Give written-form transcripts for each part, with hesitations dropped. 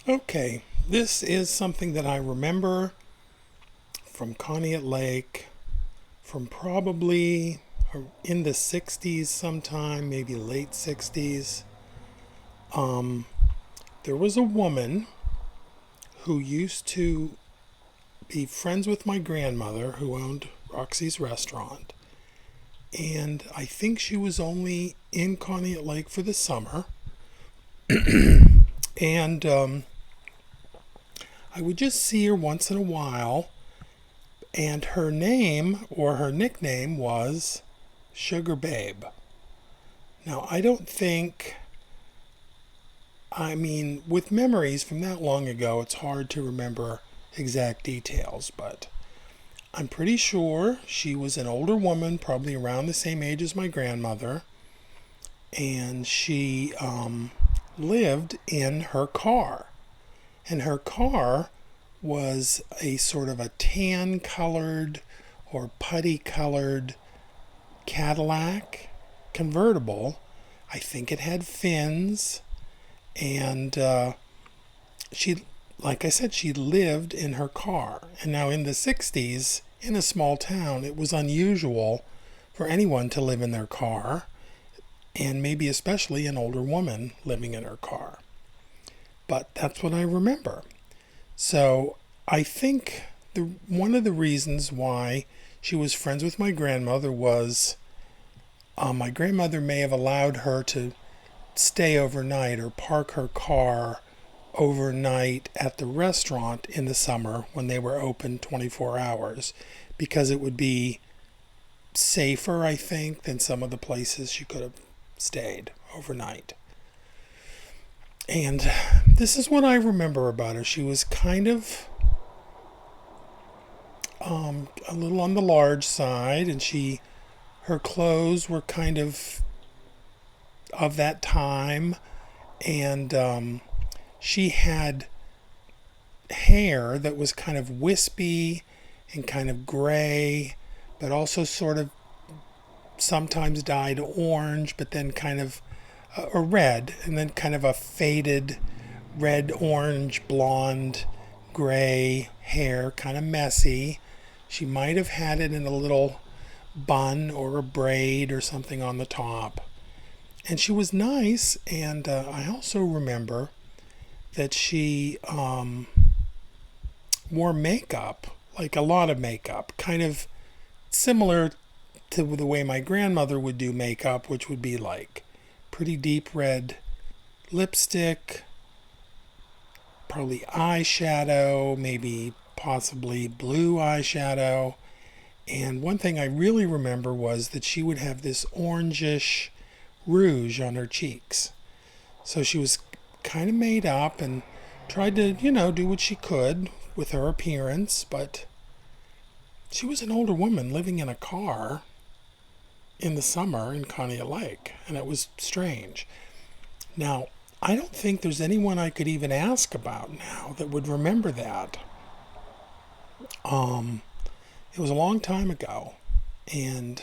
Okay, this is something that I remember from Conneaut Lake from probably in the 60s sometime, maybe late 60s. Um, there was a woman who used to be friends with my grandmother who owned Roxy's restaurant. And I think she was only in Conneaut Lake for the summer. And I would just see her once in a while. And her name or her nickname was Sugar Babe. Now, I don't think, with memories from that long ago, it's hard to remember exact details, but I'm pretty sure she was an older woman, probably around the same age as my grandmother, and she lived in her car. And her car was a sort of a tan colored or putty colored Cadillac convertible. I think it had fins, and she, like I said, she lived in her car. And now in the 60s, in a small town, it was unusual for anyone to live in their car, and maybe especially an older woman living in her car. But that's what I remember. So I think one of the reasons why she was friends with my grandmother was my grandmother may have allowed her to stay overnight or park her car overnight at the restaurant in the summer when they were open 24 hours because it would be safer, I think, than some of the places she could have stayed overnight. And this is what I remember about her. She was kind of a little on the large side, and her clothes were kind of that time, and she had hair that was kind of wispy and kind of gray, but also sort of sometimes dyed orange, but then kind of a red, and then kind of a faded red, orange, blonde, gray hair, kind of messy. She might have had it in a little bun or a braid or something on the top. And she was nice, and I also remember that she wore makeup, like a lot of makeup, kind of similar to the way my grandmother would do makeup, which would be like pretty deep red lipstick, probably eyeshadow, maybe possibly blue eyeshadow. And one thing I really remember was that she would have this orangish rouge on her cheeks. So she was kind of made up and tried to, do what she could with her appearance, but she was an older woman living in a car in the summer in Conneaut Lake, and it was strange. Now, I don't think there's anyone I could even ask about now that would remember that. It was a long time ago, and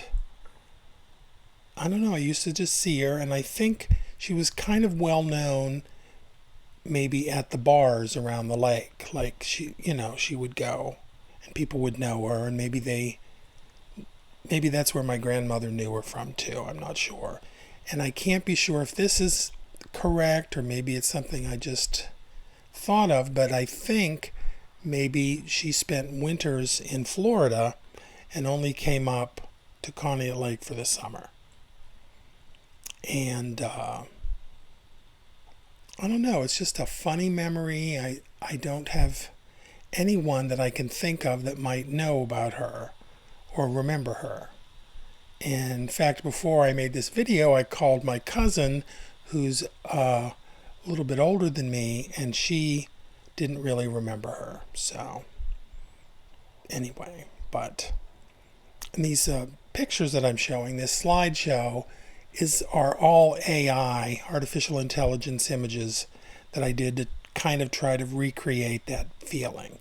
I don't know, I used to just see her, and I think she was kind of well known maybe at the bars around the lake. Like she would go and people would know her, and maybe that's where my grandmother knew her from too. I'm not sure. And I can't be sure if this is correct or maybe it's something I just thought of, but I think maybe she spent winters in Florida and only came up to Conneaut Lake for the summer. And I don't know, it's just a funny memory. I don't have anyone that I can think of that might know about her or remember her. In fact, before I made this video, I called my cousin, who's a little bit older than me, and she didn't really remember her. So, anyway, but these pictures that I'm showing, this slideshow, are all AI, artificial intelligence images that I did to kind of try to recreate that feeling.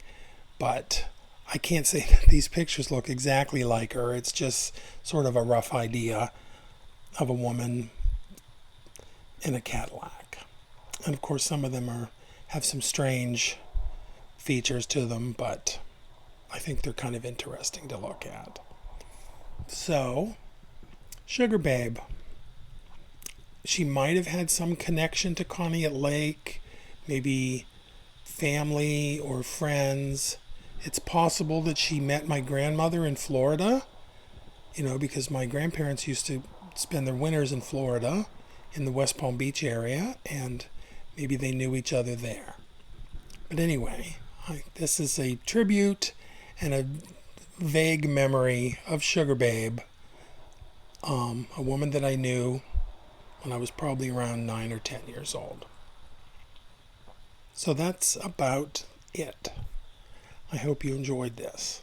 But I can't say that these pictures look exactly like her. It's just sort of a rough idea of a woman in a Cadillac. And of course, some of them have some strange features to them, but I think they're kind of interesting to look at. So, Sugar Babe. She might have had some connection to Conneaut Lake, maybe family or friends. It's possible that she met my grandmother in Florida, because my grandparents used to spend their winters in Florida, in the West Palm Beach area, and maybe they knew each other there. But anyway, this is a tribute and a vague memory of Sugar Babe, a woman that I knew when I was probably around 9 or 10 years old. So that's about it. I hope you enjoyed this.